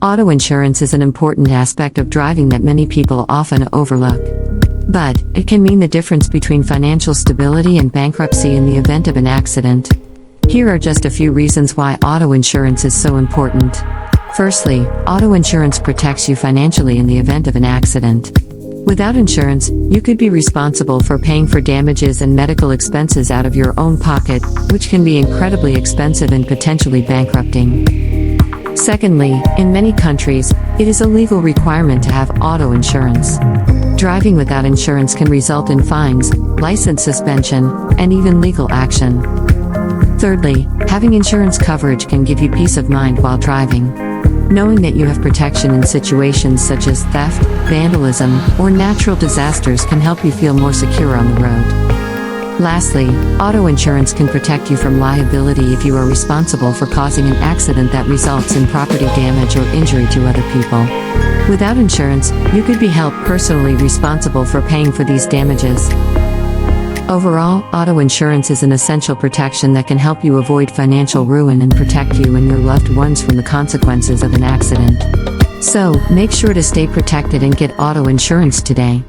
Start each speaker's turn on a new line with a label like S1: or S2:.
S1: Auto insurance is an important aspect of driving that many people often overlook. But it can mean the difference between financial stability and bankruptcy in the event of an accident. Here are just a few reasons why auto insurance is so important. Firstly, auto insurance protects you financially in the event of an accident. Without insurance, you could be responsible for paying for damages and medical expenses out of your own pocket, which can be incredibly expensive and potentially bankrupting. Secondly, in many countries, it is a legal requirement to have auto insurance. Driving without insurance can result in fines, license suspension, and even legal action. Thirdly, having insurance coverage can give you peace of mind while driving. Knowing that you have protection in situations such as theft, vandalism, or natural disasters can help you feel more secure on the road. Lastly, auto insurance can protect you from liability if you are responsible for causing an accident that results in property damage or injury to other people. Without insurance, you could be held personally responsible for paying for these damages. Overall, auto insurance is an essential protection that can help you avoid financial ruin and protect you and your loved ones from the consequences of an accident. So, make sure to stay protected and get auto insurance today.